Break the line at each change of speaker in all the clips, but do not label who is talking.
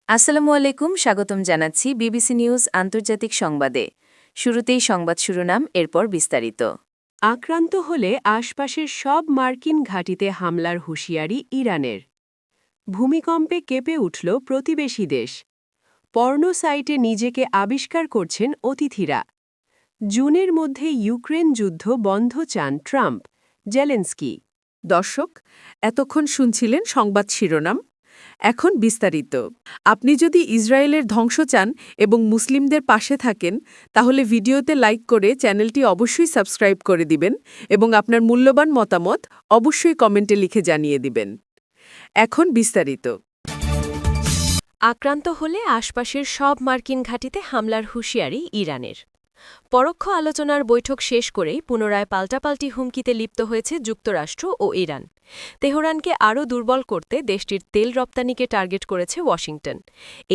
আসসালামু আলাইকুম, স্বাগতম জানাচ্ছি বিবিসি নিউজ আন্তর্জাতিক সংবাদে। শুরুতেই সংবাদ শিরোনাম, এরপর বিস্তারিত।
আক্রান্ত হলে আশপাশের সব মার্কিন ঘাঁটিতে হামলার হুঁশিয়ারি ইরানের। ভূমিকম্পে কেঁপে উঠল প্রতিবেশী দেশ। পর্ণ সাইটে নিজেকে আবিষ্কার করছেন অতিথিরা। জুনের মধ্যে ইউক্রেন যুদ্ধ বন্ধ চান ট্রাম্প, জেলেনস্কি।
দর্শক, এতক্ষণ শুনছিলেন সংবাদ শিরোনাম। এখন বিস্তারিত। আপনি যদি ইসরায়েলের ধ্বংস চান এবং মুসলিমদের পাশে থাকেন, তাহলে ভিডিওতে লাইক করে চ্যানেলটি অবশ্যই সাবস্ক্রাইব করে দিবেন এবং আপনার মূল্যবান মতামত অবশ্যই কমেন্টে লিখে জানিয়ে দিবেন। এখন বিস্তারিত।
আক্রান্ত হলে আশপাশের সব মার্কিন ঘাঁটিতে হামলার হুঁশিয়ারি ইরানের। পরোক্ষ আলোচনার বৈঠক শেষ করেই পুনরায় পাল্টাপাল্টি হুমকিতে লিপ্ত হয়েছে যুক্তরাষ্ট্র ও ইরান। তেহরানকে আরও দুর্বল করতে দেশটির তেল রপ্তানিকে টার্গেট করেছে ওয়াশিংটন।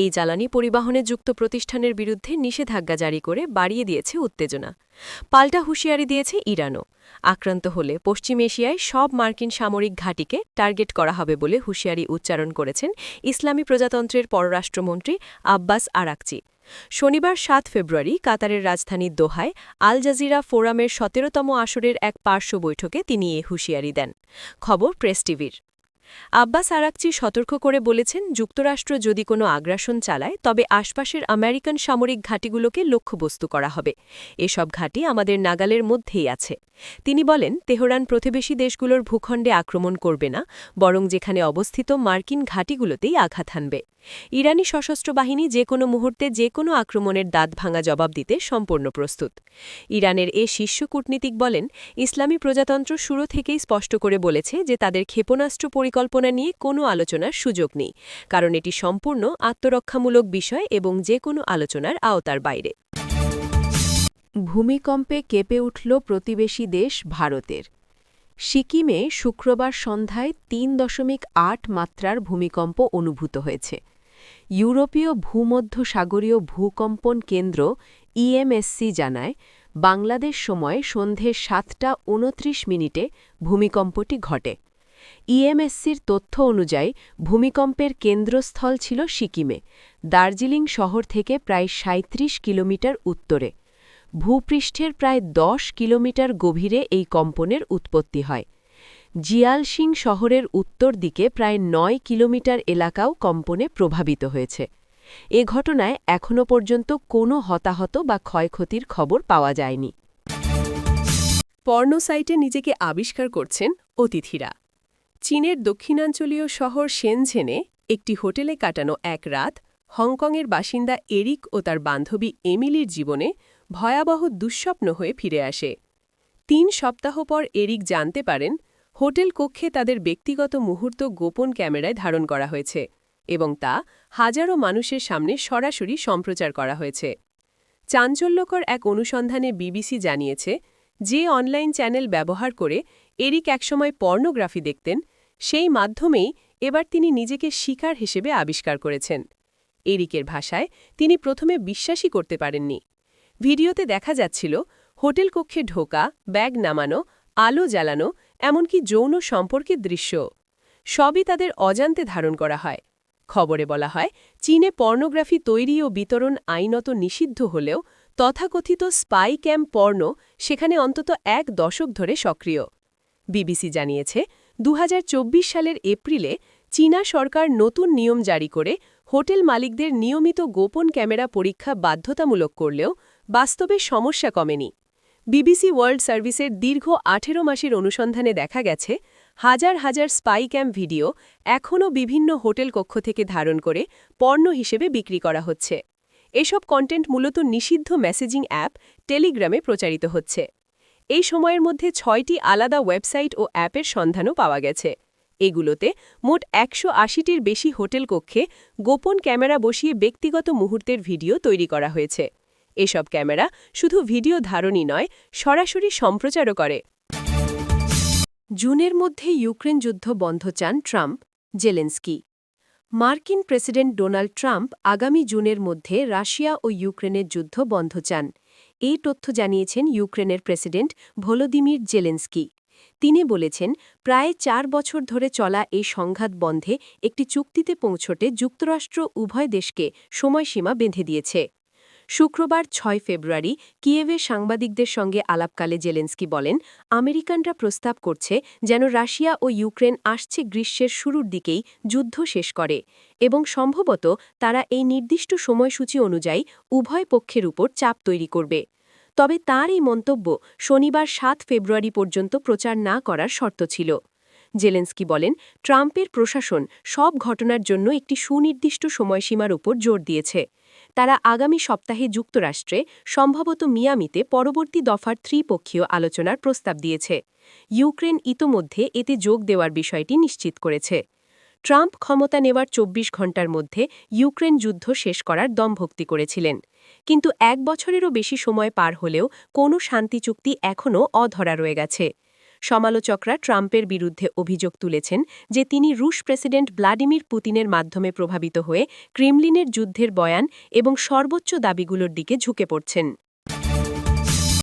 এই জ্বালানি পরিবহনে যুক্ত প্রতিষ্ঠানের বিরুদ্ধে নিষেধাজ্ঞা জারি করে বাড়িয়ে দিয়েছে উত্তেজনা। পাল্টা হুঁশিয়ারি দিয়েছে ইরানও। আক্রান্ত হলে পশ্চিম এশিয়ায় সব মার্কিন সামরিক ঘাঁটিকে টার্গেট করা হবে বলে হুঁশিয়ারি উচ্চারণ করেছেন ইসলামী প্রজাতন্ত্রের পররাষ্ট্রমন্ত্রী আব্বাস আরাকচি। শনিবার ৭ ফেব্রুয়ারি কাতারের রাজধানী দোহায় আল জাজিরা ফোরামের ১৭তম আসরের এক পার্শ্ব বৈঠকে তিনি এ হুঁশিয়ারি দেন। খবর প্রেস টিভির। আব্বাস আরাকচি সতর্ক করে বলেছেন, যুক্তরাষ্ট্র যদি কোনো আগ্রাসন চালায় তবে আশপাশের আমেরিকান সামরিক ঘাঁটিগুলোকে লক্ষ্যবস্তু করা হবে। এসব ঘাঁটি আমাদের নাগালের মধ্যেই আছে। তিনি বলেন, তেহরান প্রতিবেশী দেশগুলোর ভূখণ্ডে আক্রমণ করবে না, বরং যেখানে অবস্থিত মার্কিন ঘাঁটিগুলোতেই আঘাত হানবে। ইরানি সশস্ত্র বাহিনী যে কোনো মুহূর্তে যে কোনো আক্রমণের দাঁতভাঙা জবাব দিতে সম্পূর্ণ প্রস্তুত। ইরানের এ শীর্ষ কূটনীতিক বলেন, ইসলামী প্রজাতন্ত্র শুরু থেকেই স্পষ্ট করে বলেছে যে তাদের ক্ষেপণাস্ত্র পরিকল্পনা নিয়ে কোনো আলোচনার সুযোগ নেই, কারণ এটি সম্পূর্ণ আত্মরক্ষামূলক বিষয় এবং যে কোনো আলোচনার আওতার বাইরে। ভূমিকম্পে কেঁপে উঠল প্রতিবেশী দেশ ভারতের। সিকিমে শুক্রবার সন্ধ্যায় ৩.৮ মাত্রার ভূমিকম্প অনুভূত হয়েছে। ইউরোপীয় ভূমধ্যসাগরীয় ভূকম্পন কেন্দ্র ইএমএসসি জানায়, বাংলাদেশ সময় সন্ধে ৭টা ২৯ ভূমিকম্পটি ঘটে। ইএমএসসির তথ্য অনুযায়ী ভূমিকম্পের কেন্দ্রস্থল ছিল সিকিমে, দার্জিলিং শহর থেকে প্রায় ৩৭ কিলোমিটার উত্তরে। ভূপৃষ্ঠের প্রায় ১০ কিলোমিটার গভীরে এই কম্পনের উৎপত্তি হয়। জিয়ালসিং শহরের উত্তর দিকে প্রায় ৯ কিলোমিটার এলাকাও কম্পনে প্রভাবিত হয়েছে। এ ঘটনায় এখনও পর্যন্ত কোনো হতাহত বা ক্ষয়ক্ষতির খবর পাওয়া যায়নি। পর্ণ সাইটে নিজেকে আবিষ্কার করছেন অতিথিরা। চীনের দক্ষিণাঞ্চলীয় শহর শেনঝেনে একটি হোটেলে কাটানো এক রাত হংকংয়ের বাসিন্দা এরিক ও তার বান্ধবী এমিলির জীবনে ভয়াবহ দুঃস্বপ্ন হয়ে ফিরে আসে। ৩ সপ্তাহ পর এরিক জানতে পারেন, হোটেল কক্ষে তাদের ব্যক্তিগত মুহূর্ত গোপন ক্যামেরায় ধারণ করা হয়েছে এবং তা হাজারো মানুষের সামনে সরাসরি সম্প্রচার করা হয়েছে। চাঞ্চল্যকর এক অনুসন্ধানে বিবিসি জানিয়েছে, যে অনলাইন চ্যানেল ব্যবহার করে এরিক একসময় পর্নোগ্রাফি দেখতেন, সেই মাধ্যমেই এবার তিনি নিজেকে শিকার হিসেবে আবিষ্কার করেছেন। এরিকের ভাষায়, তিনি প্রথমে বিশ্বাসই করতে পারেননি। ভিডিওতে দেখা যাচ্ছিল হোটেল কক্ষে ঢোকা, ব্যাগ নামানো, আলো জ্বালানো, এমনকি যৌন সম্পর্কের দৃশ্য। সবই তাদের অজান্তে ধারণ করা হয়। খবরে বলা হয়, চীনে পর্নোগ্রাফি তৈরি ও বিতরণ আইনত নিষিদ্ধ হলেও তথাকথিত স্পাই ক্যাম পর্ন সেখানে অন্তত ১ দশক ধরে সক্রিয়। বিবিসি জানিয়েছে, ২০২৪ সালের এপ্রিলে চীনা সরকার নতুন নিয়ম জারি করে হোটেল মালিকদের নিয়মিত গোপন ক্যামেরা পরীক্ষা বাধ্যতামূলক করলেও বাস্তবে সমস্যা কমেনি। বিবিসি ওয়ার্ল্ড সার্ভিসের দীর্ঘ ১৮ মাসের অনুসন্ধানে দেখা গেছে, হাজার হাজার স্পাই ক্যাম ভিডিও এখনও বিভিন্ন হোটেল কক্ষ থেকে ধারণ করে পর্ণ হিসেবে বিক্রি করা হচ্ছে। এসব কন্টেন্ট মূলত নিষিদ্ধ মেসেজিং অ্যাপ টেলিগ্রামে প্রচারিত হচ্ছে। এই সময়ের মধ্যে ৬টি আলাদা ওয়েবসাইট ও অ্যাপের সন্ধানও পাওয়া গেছে। এগুলোতে মোট ১৮০টির বেশি হোটেল কক্ষে গোপন ক্যামেরা বসিয়ে ব্যক্তিগত মুহূর্তের ভিডিও তৈরি করা হয়েছে। এসব ক্যামেরা শুধু ভিডিও ধারণই নয়, সরাসরি সম্প্রচারও করে। জুনের মধ্যে ইউক্রেন যুদ্ধ বন্ধ চান ট্রাম্প, জেলেনস্কি। মার্কিন প্রেসিডেন্ট ডোনাল্ড ট্রাম্প আগামী জুনের মধ্যে রাশিয়া ও ইউক্রেনের যুদ্ধ বন্ধ চান। এই তথ্য জানিয়েছেন ইউক্রেনের প্রেসিডেন্ট ভলোদিমির জেলেনস্কি। তিনি বলেছেন, প্রায় ৪ বছর ধরে চলা এই সংঘাত বন্ধে একটি চুক্তিতে পৌঁছতে যুক্তরাষ্ট্র উভয় দেশকে সময়সীমা বেঁধে দিয়েছে। শুক্রবার ৬ ফেব্রুয়ারি কিয়েভে সাংবাদিকদের সঙ্গে আলাপকালে জেলেন্সকি বলেন, আমেরিকানরা প্রস্তাব করছে যেন রাশিয়া ও ইউক্রেন আসছে গ্রীষ্মের শুরুর দিকেই যুদ্ধ শেষ করে এবং সম্ভবত তারা এই নির্দিষ্ট সময়সূচি অনুযায়ী উভয় পক্ষের উপর চাপ তৈরি করবে। তবে তাঁর এই মন্তব্য শনিবার ৭ ফেব্রুয়ারি পর্যন্ত প্রচার না করার শর্ত ছিল। জেলেন্সকি বলেন, ট্রাম্পের প্রশাসন সব ঘটনার জন্য একটি সুনির্দিষ্ট সময়সীমার উপর জোর দিয়েছে। তারা আগামী সপ্তাহে যুক্তরাষ্ট্রে সম্ভবত মিয়ামিতে পরবর্তী দফার ত্রিপক্ষীয় আলোচনার প্রস্তাব দিয়েছে। ইউক্রেন ইতোমধ্যে এতে যোগ দেওয়ার বিষয়টি নিশ্চিত করেছে। ট্রাম্প ক্ষমতা নেওয়ার ২৪ ঘণ্টার মধ্যে ইউক্রেন যুদ্ধ শেষ করার দমভক্তি করেছিলেন। কিন্তু ১ বছরেরও বেশি সময় পার হলেও কোনো শান্তি চুক্তি এখনও অধরা রয়ে গেছে। সমালোচকরা ট্রাম্পের বিরুদ্ধে অভিযোগ তুলেছেন যে তিনি রুশ প্রেসিডেন্ট ভ্লাদিমির পুতিনের মাধ্যমে প্রভাবিত হয়ে ক্রেমলিনের যুদ্ধের বয়ান এবং সর্বোচ্চ দাবিগুলোর দিকে ঝুঁকে পড়ছেন।